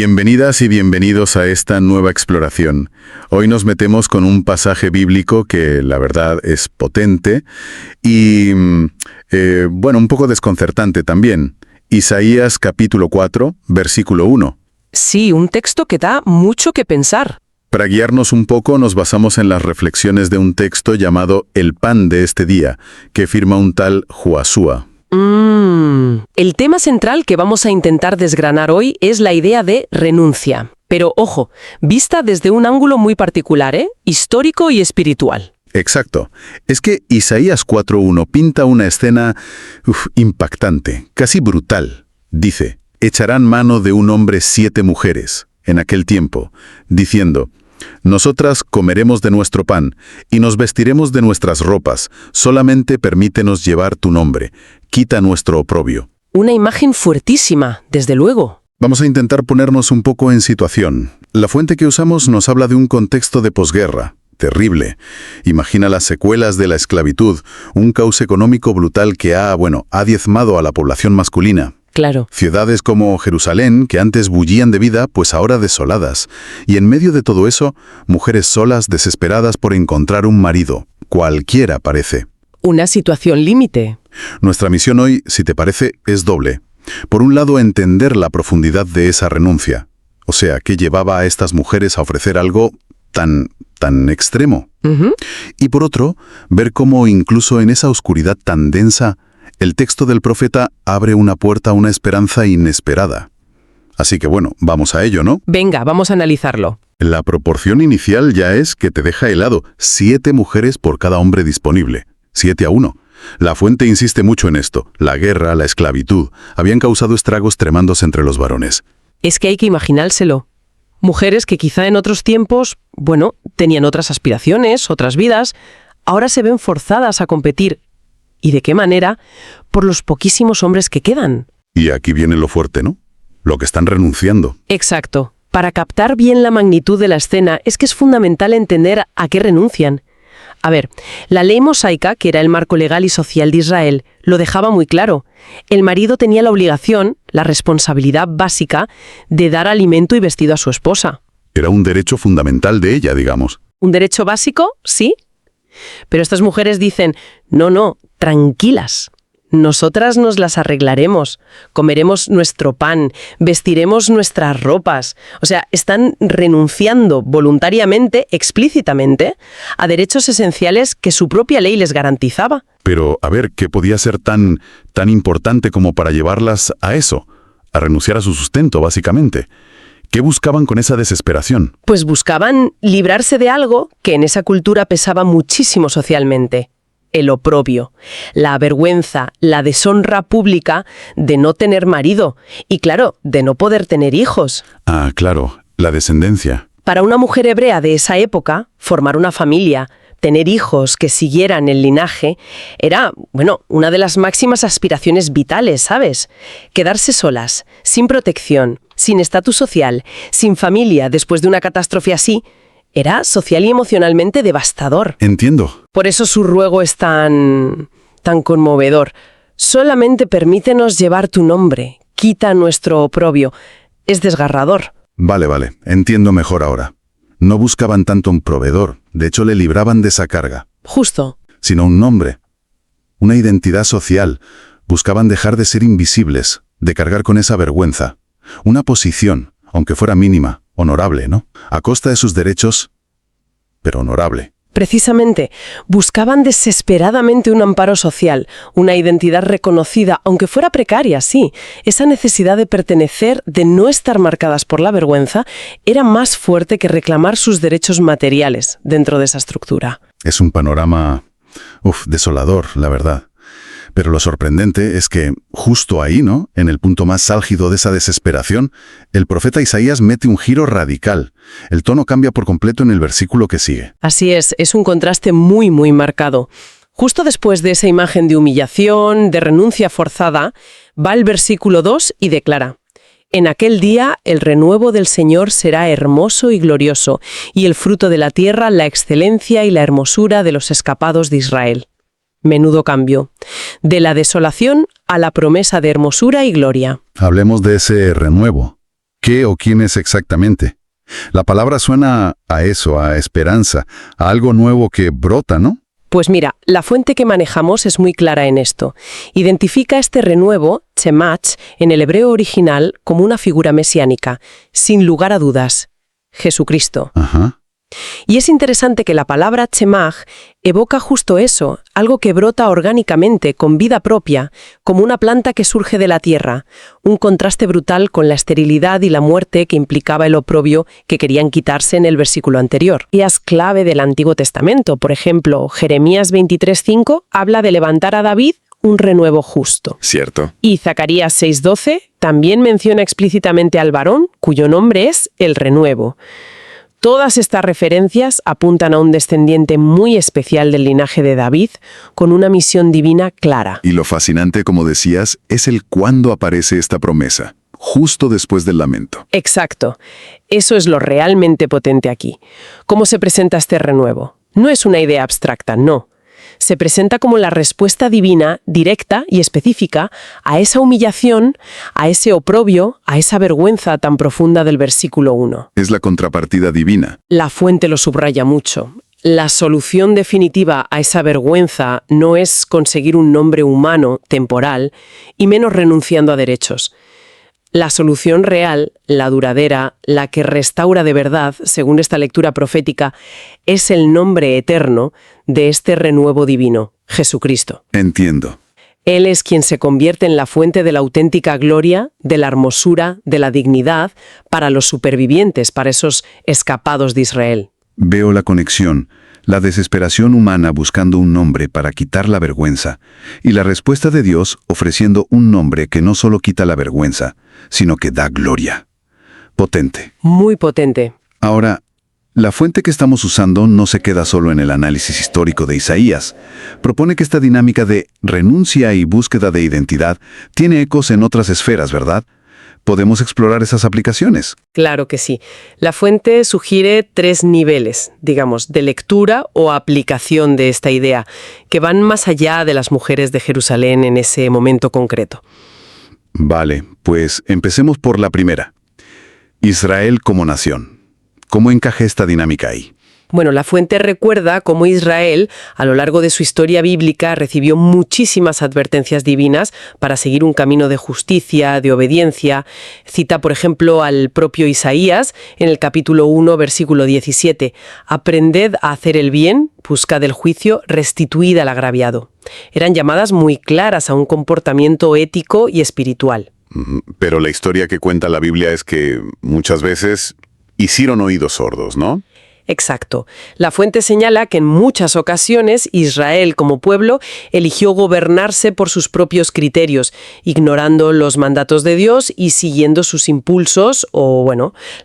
Bienvenidas y bienvenidos a esta nueva exploración. Hoy nos metemos con un pasaje bíblico que, la verdad, es potente y, un poco desconcertante también. Isaías capítulo 4, versículo 1. Sí, un texto que da mucho que pensar. Para guiarnos un poco nos basamos en las reflexiones de un texto llamado El pan de este día, que firma un tal Josué. El tema central que vamos a intentar desgranar hoy es la idea de renuncia. Pero, ojo, vista desde un ángulo muy particular, histórico y espiritual. Exacto. Es que Isaías 4.1 pinta una escena impactante, casi brutal. Dice, echarán mano de un hombre 7 mujeres, en aquel tiempo, diciendo, nosotras comeremos de nuestro pan y nos vestiremos de nuestras ropas, solamente permítenos llevar tu nombre, quita nuestro oprobio. Una imagen fuertísima, desde luego. Vamos a intentar ponernos un poco en situación. La fuente que usamos nos habla de un contexto de posguerra, terrible. Imagina las secuelas de la esclavitud, un caos económico brutal que ha diezmado a la población masculina. Claro. Ciudades como Jerusalén, que antes bullían de vida, pues ahora desoladas. Y en medio de todo eso, mujeres solas, desesperadas por encontrar un marido. Cualquiera parece. Una situación límite. Nuestra misión hoy, si te parece, es doble. Por un lado, entender la profundidad de esa renuncia. O sea, ¿qué llevaba a estas mujeres a ofrecer algo tan extremo? Y por otro, ver cómo incluso en esa oscuridad tan densa, el texto del profeta abre una puerta a una esperanza inesperada. Así que vamos a ello, ¿no? Venga, vamos a analizarlo. La proporción inicial ya es que te deja helado. 7 mujeres por cada hombre disponible. 7-1. La fuente insiste mucho en esto. La guerra, la esclavitud, habían causado estragos tremendos entre los varones. Es que hay que imaginárselo. Mujeres que quizá en otros tiempos, tenían otras aspiraciones, otras vidas, ahora se ven forzadas a competir. ¿Y de qué manera? Por los poquísimos hombres que quedan. Y aquí viene lo fuerte, ¿no? Lo que están renunciando. Exacto. Para captar bien la magnitud de la escena es que es fundamental entender a qué renuncian. A ver, la ley mosaica, que era el marco legal y social de Israel, lo dejaba muy claro. El marido tenía la obligación, la responsabilidad básica, de dar alimento y vestido a su esposa. Era un derecho fundamental de ella, digamos. ¿Un derecho básico? Sí. Pero estas mujeres dicen, no, tranquilas. Nosotras nos las arreglaremos, comeremos nuestro pan, vestiremos nuestras ropas. O sea, están renunciando voluntariamente, explícitamente, a derechos esenciales que su propia ley les garantizaba. Pero, a ver, ¿qué podía ser tan importante como para llevarlas a eso? A renunciar a su sustento, básicamente. ¿Qué buscaban con esa desesperación? Pues buscaban librarse de algo que en esa cultura pesaba muchísimo socialmente. El oprobio, la vergüenza, la deshonra pública de no tener marido y, claro, de no poder tener hijos. Ah, claro, la descendencia. Para una mujer hebrea de esa época, formar una familia, tener hijos que siguieran el linaje, era, una de las máximas aspiraciones vitales, ¿sabes? Quedarse solas, sin protección, sin estatus social, sin familia después de una catástrofe así, era social y emocionalmente devastador. Entiendo. Por eso su ruego es tan conmovedor. Solamente permítenos llevar tu nombre, quita nuestro oprobio. Es desgarrador. Vale, entiendo mejor ahora. No buscaban tanto un proveedor, de hecho le libraban de esa carga. Justo. Sino un nombre, una identidad social. Buscaban dejar de ser invisibles, de cargar con esa vergüenza. Una posición, aunque fuera mínima, honorable, ¿no? A costa de sus derechos, pero honorable. Precisamente, buscaban desesperadamente un amparo social, una identidad reconocida, aunque fuera precaria, sí. Esa necesidad de pertenecer, de no estar marcadas por la vergüenza, era más fuerte que reclamar sus derechos materiales dentro de esa estructura. Es un panorama, desolador, la verdad. Pero lo sorprendente es que, justo ahí, ¿no?, en el punto más álgido de esa desesperación, el profeta Isaías mete un giro radical. El tono cambia por completo en el versículo que sigue. Así es un contraste muy, muy marcado. Justo después de esa imagen de humillación, de renuncia forzada, va el versículo 2 y declara: En aquel día el renuevo del Señor será hermoso y glorioso, y el fruto de la tierra la excelencia y la hermosura de los escapados de Israel. Menudo cambio. De la desolación a la promesa de hermosura y gloria. Hablemos de ese renuevo. ¿Qué o quién es exactamente? La palabra suena a eso, a esperanza, a algo nuevo que brota, ¿no? Pues mira, la fuente que manejamos es muy clara en esto. Identifica este renuevo, Tzemach, en el hebreo original como una figura mesiánica, sin lugar a dudas, Jesucristo. Ajá. Y es interesante que la palabra Tzemach evoca justo eso, algo que brota orgánicamente, con vida propia, como una planta que surge de la tierra, un contraste brutal con la esterilidad y la muerte que implicaba el oprobio que querían quitarse en el versículo anterior. Y es clave del Antiguo Testamento. Por ejemplo, Jeremías 23:5 habla de levantar a David un renuevo justo. Cierto. Y Zacarías 6:12 también menciona explícitamente al varón, cuyo nombre es el renuevo. Todas estas referencias apuntan a un descendiente muy especial del linaje de David, con una misión divina clara. Y lo fascinante, como decías, es el cuándo aparece esta promesa, justo después del lamento. Exacto. Eso es lo realmente potente aquí. ¿Cómo se presenta este renuevo? No es una idea abstracta, no. Se presenta como la respuesta divina, directa y específica a esa humillación, a ese oprobio, a esa vergüenza tan profunda del versículo 1. Es la contrapartida divina. La fuente lo subraya mucho. La solución definitiva a esa vergüenza no es conseguir un nombre humano, temporal, y menos renunciando a derechos. La solución real, la duradera, la que restaura de verdad, según esta lectura profética, es el nombre eterno de este renuevo divino, Jesucristo. Entiendo. Él es quien se convierte en la fuente de la auténtica gloria, de la hermosura, de la dignidad, para los supervivientes, para esos escapados de Israel. Veo la conexión, la desesperación humana buscando un nombre para quitar la vergüenza, y la respuesta de Dios ofreciendo un nombre que no solo quita la vergüenza, sino que da gloria. Potente. Muy potente. Ahora, la fuente que estamos usando no se queda solo en el análisis histórico de Isaías. Propone que esta dinámica de renuncia y búsqueda de identidad tiene ecos en otras esferas, ¿verdad? ¿Podemos explorar esas aplicaciones? Claro que sí. La fuente sugiere 3 niveles, digamos, de lectura o aplicación de esta idea, que van más allá de las mujeres de Jerusalén en ese momento concreto. Vale, pues empecemos por la primera. Israel como nación. ¿Cómo encaja esta dinámica ahí? Bueno, la fuente recuerda cómo Israel, a lo largo de su historia bíblica, recibió muchísimas advertencias divinas para seguir un camino de justicia, de obediencia. Cita, por ejemplo, al propio Isaías en el capítulo 1, versículo 17. Aprended a hacer el bien, buscad el juicio, restituid al agraviado. Eran llamadas muy claras a un comportamiento ético y espiritual. Pero la historia que cuenta la Biblia es que muchas veces hicieron oídos sordos, ¿no? Exacto. La fuente señala que en muchas ocasiones Israel como pueblo eligió gobernarse por sus propios criterios, ignorando los mandatos de Dios y siguiendo sus impulsos o,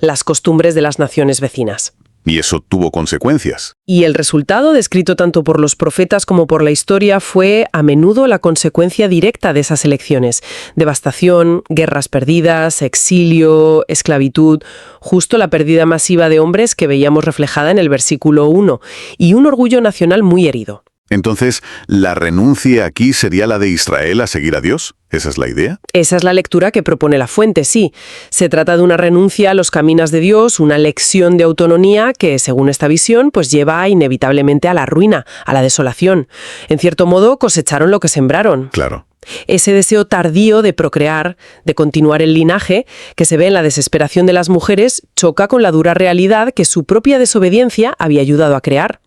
las costumbres de las naciones vecinas. Y eso tuvo consecuencias. Y el resultado, descrito tanto por los profetas como por la historia, fue a menudo la consecuencia directa de esas elecciones. Devastación, guerras perdidas, exilio, esclavitud, justo la pérdida masiva de hombres que veíamos reflejada en el versículo 1, y un orgullo nacional muy herido. Entonces, ¿la renuncia aquí sería la de Israel a seguir a Dios? ¿Esa es la idea? Esa es la lectura que propone la fuente, sí. Se trata de una renuncia a los caminos de Dios, una lección de autonomía que, según esta visión, pues lleva inevitablemente a la ruina, a la desolación. En cierto modo, cosecharon lo que sembraron. Claro. Ese deseo tardío de procrear, de continuar el linaje, que se ve en la desesperación de las mujeres, choca con la dura realidad que su propia desobediencia había ayudado a crear.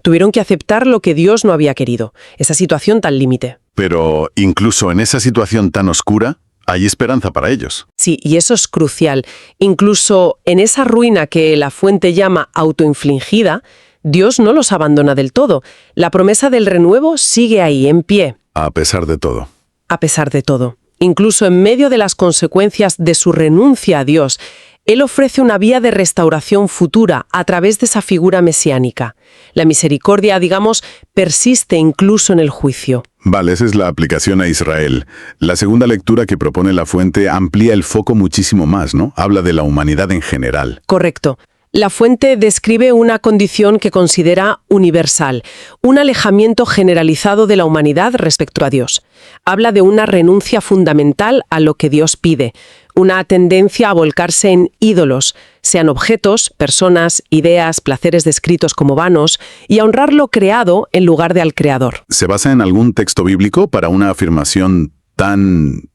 Tuvieron que aceptar lo que Dios no había querido, esa situación tan límite. Pero incluso en esa situación tan oscura, hay esperanza para ellos. Sí, y eso es crucial. Incluso en esa ruina que la fuente llama autoinfligida, Dios no los abandona del todo. La promesa del renuevo sigue ahí, en pie. A pesar de todo. A pesar de todo. Incluso en medio de las consecuencias de su renuncia a Dios, Él ofrece una vía de restauración futura a través de esa figura mesiánica. La misericordia, digamos, persiste incluso en el juicio. Vale, esa es la aplicación a Israel. La segunda lectura que propone la fuente amplía el foco muchísimo más, ¿no? Habla de la humanidad en general. Correcto. La fuente describe una condición que considera universal, un alejamiento generalizado de la humanidad respecto a Dios. Habla de una renuncia fundamental a lo que Dios pide, una tendencia a volcarse en ídolos, sean objetos, personas, ideas, placeres descritos como vanos, y a honrar lo creado en lugar de al creador. ¿Se basa en algún texto bíblico para una afirmación tan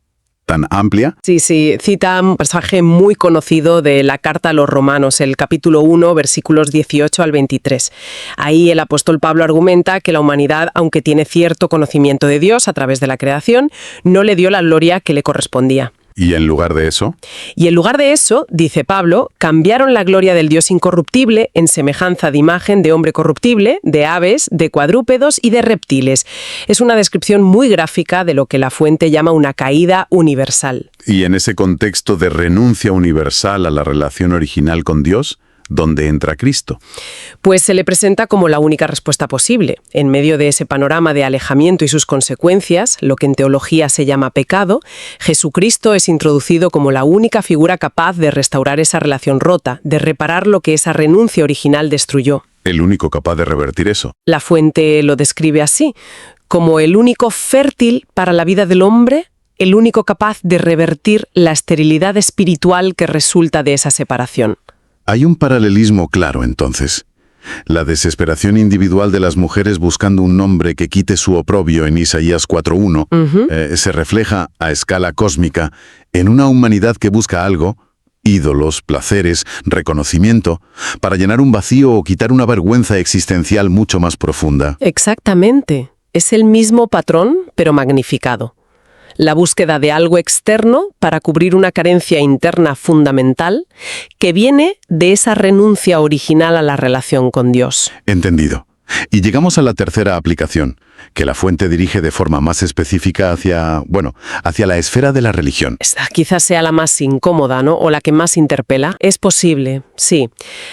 amplia? Sí, cita un pasaje muy conocido de la Carta a los Romanos, el capítulo 1, versículos 18 al 23. Ahí el apóstol Pablo argumenta que la humanidad, aunque tiene cierto conocimiento de Dios a través de la creación, no le dio la gloria que le correspondía. ¿Y en lugar de eso? Y en lugar de eso, dice Pablo, cambiaron la gloria del Dios incorruptible en semejanza de imagen de hombre corruptible, de aves, de cuadrúpedos y de reptiles. Es una descripción muy gráfica de lo que la fuente llama una caída universal. Y en ese contexto de renuncia universal a la relación original con Dios, ¿dónde entra Cristo? Pues se le presenta como la única respuesta posible. En medio de ese panorama de alejamiento y sus consecuencias, lo que en teología se llama pecado, Jesucristo es introducido como la única figura capaz de restaurar esa relación rota, de reparar lo que esa renuncia original destruyó. El único capaz de revertir eso. La fuente lo describe así, como el único fértil para la vida del hombre, el único capaz de revertir la esterilidad espiritual que resulta de esa separación. Hay un paralelismo claro, entonces. La desesperación individual de las mujeres buscando un nombre que quite su oprobio en Isaías 4.1 se refleja a escala cósmica en una humanidad que busca algo, ídolos, placeres, reconocimiento, para llenar un vacío o quitar una vergüenza existencial mucho más profunda. Exactamente. Es el mismo patrón, pero magnificado. La búsqueda de algo externo para cubrir una carencia interna fundamental que viene de esa renuncia original a la relación con Dios. Entendido. Y llegamos a la tercera aplicación, que la fuente dirige de forma más específica hacia la esfera de la religión. Esta quizás sea la más incómoda, ¿no? O la que más interpela. Es posible, sí.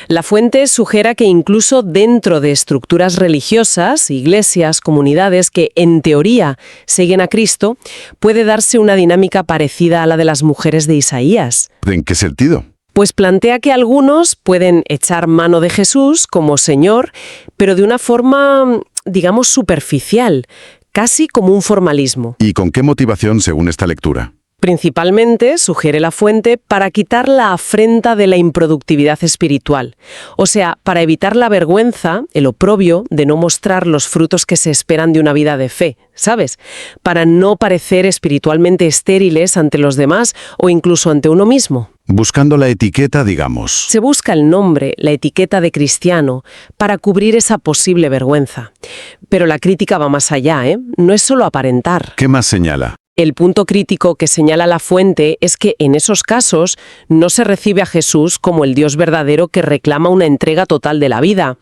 La fuente sugiere que incluso dentro de estructuras religiosas, iglesias, comunidades que en teoría siguen a Cristo, puede darse una dinámica parecida a la de las mujeres de Isaías. ¿En qué sentido? Pues plantea que algunos pueden echar mano de Jesús como Señor, pero de una forma, digamos, superficial, casi como un formalismo. ¿Y con qué motivación según esta lectura? Principalmente, sugiere la fuente, para quitar la afrenta de la improductividad espiritual. O sea, para evitar la vergüenza, el oprobio de no mostrar los frutos que se esperan de una vida de fe, ¿sabes? Para no parecer espiritualmente estériles ante los demás o incluso ante uno mismo. Buscando la etiqueta, digamos. Se busca el nombre, la etiqueta de cristiano, para cubrir esa posible vergüenza. Pero la crítica va más allá, ¿eh? No es solo aparentar. ¿Qué más señala? El punto crítico que señala la fuente es que en esos casos no se recibe a Jesús como el Dios verdadero que reclama una entrega total de la vida.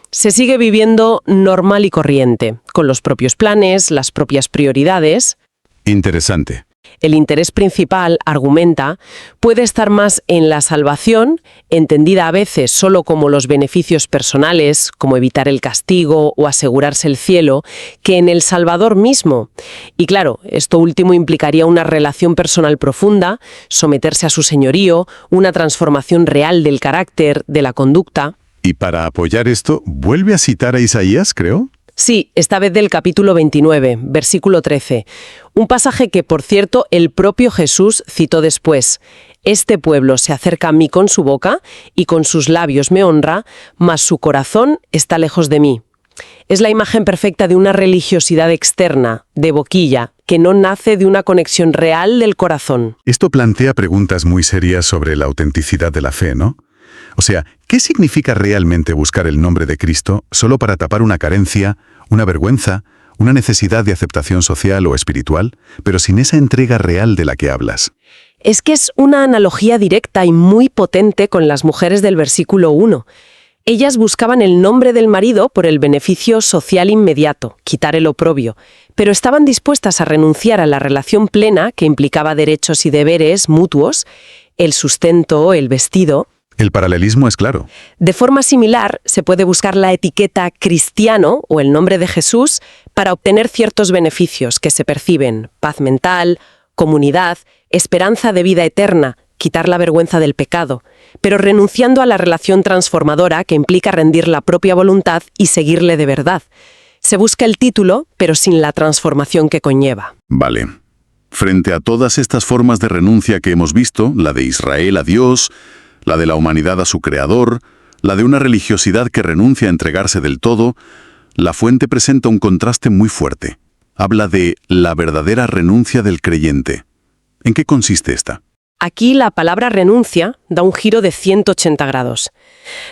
Se sigue viviendo normal y corriente, con los propios planes, las propias prioridades. Interesante. El interés principal, argumenta, puede estar más en la salvación, entendida a veces solo como los beneficios personales, como evitar el castigo o asegurarse el cielo, que en el Salvador mismo. Y claro, esto último implicaría una relación personal profunda, someterse a su señorío, una transformación real del carácter, de la conducta. Y para apoyar esto, vuelve a citar a Isaías, creo. Sí, esta vez del capítulo 29, versículo 13. Un pasaje que, por cierto, el propio Jesús citó después. Este pueblo se acerca a mí con su boca y con sus labios me honra, mas su corazón está lejos de mí. Es la imagen perfecta de una religiosidad externa, de boquilla, que no nace de una conexión real del corazón. Esto plantea preguntas muy serias sobre la autenticidad de la fe, ¿no? O sea, ¿qué significa realmente buscar el nombre de Cristo solo para tapar una carencia, una vergüenza, una necesidad de aceptación social o espiritual, pero sin esa entrega real de la que hablas? Es que es una analogía directa y muy potente con las mujeres del versículo 1. Ellas buscaban el nombre del marido por el beneficio social inmediato, quitar el oprobio, pero estaban dispuestas a renunciar a la relación plena que implicaba derechos y deberes mutuos, el sustento, el vestido. El paralelismo es claro. De forma similar, se puede buscar la etiqueta cristiano o el nombre de Jesús para obtener ciertos beneficios que se perciben: paz mental, comunidad, esperanza de vida eterna, quitar la vergüenza del pecado, pero renunciando a la relación transformadora que implica rendir la propia voluntad y seguirle de verdad. Se busca el título, pero sin la transformación que conlleva. Vale. Frente a todas estas formas de renuncia que hemos visto, la de Israel a Dios, la de la humanidad a su Creador, la de una religiosidad que renuncia a entregarse del todo, la fuente presenta un contraste muy fuerte. Habla de la verdadera renuncia del creyente. ¿En qué consiste esta? Aquí la palabra renuncia da un giro de 180 grados.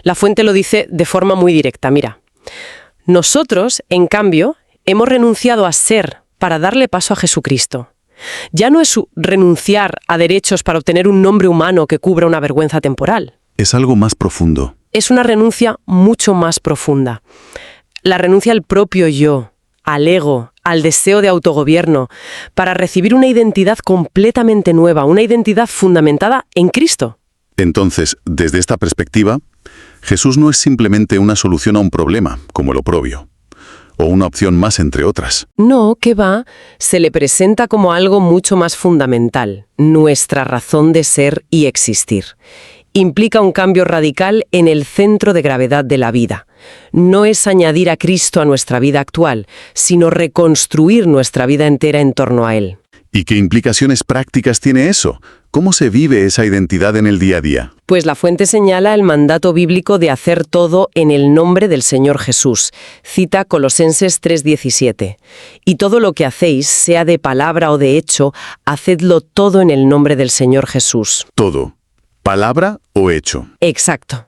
La fuente lo dice de forma muy directa, mira. Nosotros, en cambio, hemos renunciado a ser para darle paso a Jesucristo. Ya no es renunciar a derechos para obtener un nombre humano que cubra una vergüenza temporal. Es algo más profundo. Es una renuncia mucho más profunda. La renuncia al propio yo, al ego, al deseo de autogobierno, para recibir una identidad completamente nueva, una identidad fundamentada en Cristo. Entonces, desde esta perspectiva, Jesús no es simplemente una solución a un problema, como el oprobio, o una opción más entre otras. No, que va, se le presenta como algo mucho más fundamental, nuestra razón de ser y existir. Implica un cambio radical en el centro de gravedad de la vida. No es añadir a Cristo a nuestra vida actual, sino reconstruir nuestra vida entera en torno a Él. ¿Y qué implicaciones prácticas tiene eso? ¿Cómo se vive esa identidad en el día a día? Pues la fuente señala el mandato bíblico de hacer todo en el nombre del Señor Jesús. Cita Colosenses 3:17. Y todo lo que hacéis, sea de palabra o de hecho, hacedlo todo en el nombre del Señor Jesús. Todo. ¿Palabra o hecho? Exacto.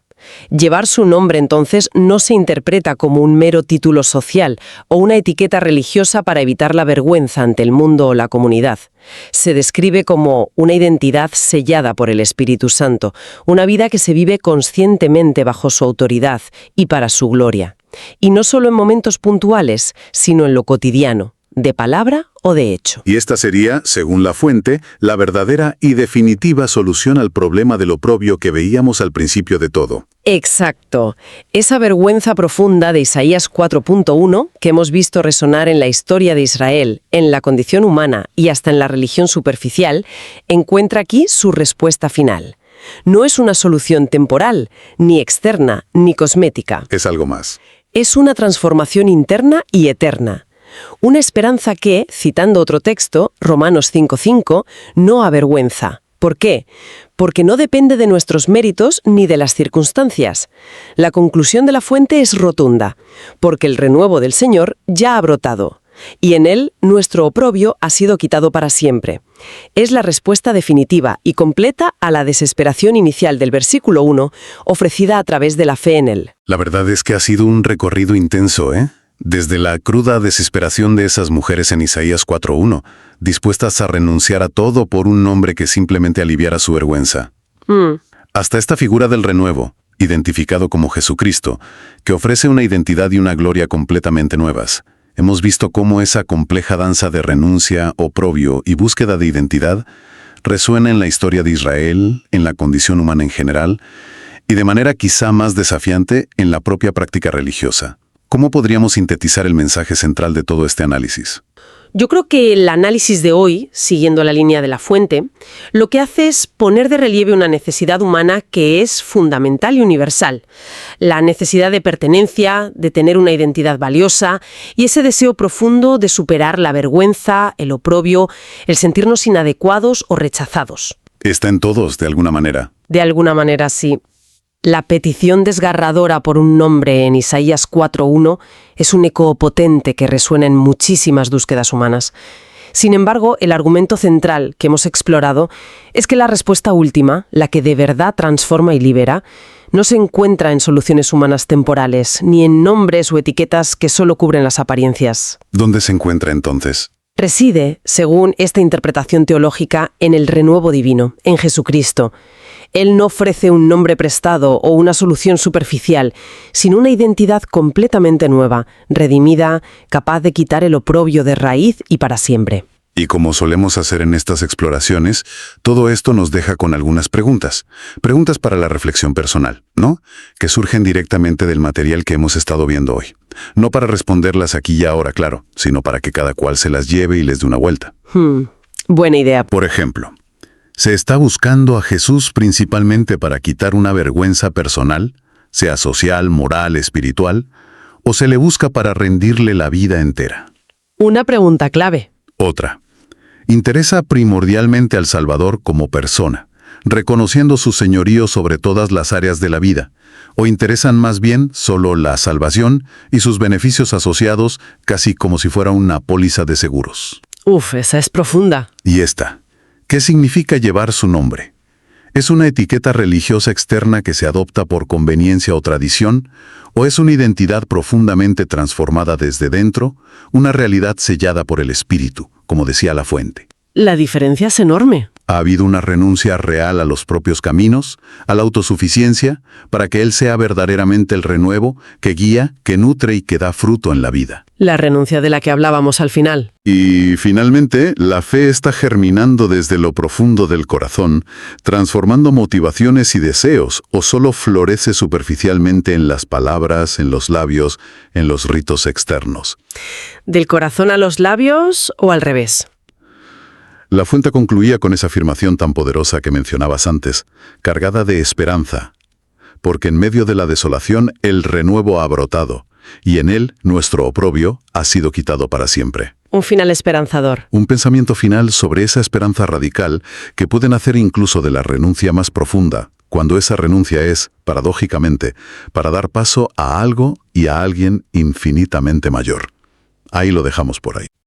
Llevar su nombre, entonces, no se interpreta como un mero título social o una etiqueta religiosa para evitar la vergüenza ante el mundo o la comunidad. Se describe como una identidad sellada por el Espíritu Santo, una vida que se vive conscientemente bajo su autoridad y para su gloria. Y no solo en momentos puntuales, sino en lo cotidiano, de palabra o de hecho. Y esta sería, según la fuente, la verdadera y definitiva solución al problema del oprobio que veíamos al principio de todo. Exacto. Esa vergüenza profunda de Isaías 4.1, que hemos visto resonar en la historia de Israel, en la condición humana y hasta en la religión superficial, encuentra aquí su respuesta final. No es una solución temporal, ni externa, ni cosmética. Es algo más. Es una transformación interna y eterna. Una esperanza que, citando otro texto, Romanos 5:5, no avergüenza. ¿Por qué? Porque no depende de nuestros méritos ni de las circunstancias. La conclusión de la fuente es rotunda, porque el renuevo del Señor ya ha brotado, y en él nuestro oprobio ha sido quitado para siempre. Es la respuesta definitiva y completa a la desesperación inicial del versículo 1, ofrecida a través de la fe en él. La verdad es que ha sido un recorrido intenso, ¿eh? Desde la cruda desesperación de esas mujeres en Isaías 4:1, dispuestas a renunciar a todo por un nombre que simplemente aliviara su vergüenza. Hasta esta figura del renuevo, identificado como Jesucristo, que ofrece una identidad y una gloria completamente nuevas. Hemos visto cómo esa compleja danza de renuncia, oprobio y búsqueda de identidad resuena en la historia de Israel, en la condición humana en general, y de manera quizá más desafiante en la propia práctica religiosa. ¿Cómo podríamos sintetizar el mensaje central de todo este análisis? Yo creo que el análisis de hoy, siguiendo la línea de la fuente, lo que hace es poner de relieve una necesidad humana que es fundamental y universal. La necesidad de pertenencia, de tener una identidad valiosa y ese deseo profundo de superar la vergüenza, el oprobio, el sentirnos inadecuados o rechazados. Está en todos, de alguna manera. De alguna manera, sí. La petición desgarradora por un nombre en Isaías 4:1 es un eco potente que resuena en muchísimas búsquedas humanas. Sin embargo, el argumento central que hemos explorado es que la respuesta última, la que de verdad transforma y libera, no se encuentra en soluciones humanas temporales, ni en nombres o etiquetas que solo cubren las apariencias. ¿Dónde se encuentra entonces? Reside, según esta interpretación teológica, en el renuevo divino, en Jesucristo. Él no ofrece un nombre prestado o una solución superficial, sino una identidad completamente nueva, redimida, capaz de quitar el oprobio de raíz y para siempre. Y como solemos hacer en estas exploraciones, todo esto nos deja con algunas preguntas. Preguntas para la reflexión personal, ¿no? Que surgen directamente del material que hemos estado viendo hoy. No para responderlas aquí y ahora, claro, sino para que cada cual se las lleve y les dé una vuelta. Buena idea. Por ejemplo, ¿se está buscando a Jesús principalmente para quitar una vergüenza personal, sea social, moral, espiritual, o se le busca para rendirle la vida entera? Una pregunta clave. Otra, Interesa primordialmente al Salvador como persona, reconociendo su señorío sobre todas las áreas de la vida, o interesan más bien solo la salvación y sus beneficios asociados, casi como si fuera una póliza de seguros. Uf, esa es profunda. Y esta, ¿qué significa llevar su nombre? ¿Es una etiqueta religiosa externa que se adopta por conveniencia o tradición? ¿O es una identidad profundamente transformada desde dentro, una realidad sellada por el espíritu, como decía La Fuente? La diferencia es enorme. Ha habido una renuncia real a los propios caminos, a la autosuficiencia, para que Él sea verdaderamente el renuevo que guía, que nutre y que da fruto en la vida. La renuncia de la que hablábamos al final. Y finalmente, la fe está germinando desde lo profundo del corazón, transformando motivaciones y deseos, o solo florece superficialmente en las palabras, en los labios, en los ritos externos. ¿Del corazón a los labios o al revés? La Fuente concluía con esa afirmación tan poderosa que mencionabas antes, cargada de esperanza, porque en medio de la desolación el renuevo ha brotado, y en él nuestro oprobio ha sido quitado para siempre. Un final esperanzador. Un pensamiento final sobre esa esperanza radical que puede nacer incluso de la renuncia más profunda, cuando esa renuncia es, paradójicamente, para dar paso a algo y a alguien infinitamente mayor. Ahí lo dejamos por ahí.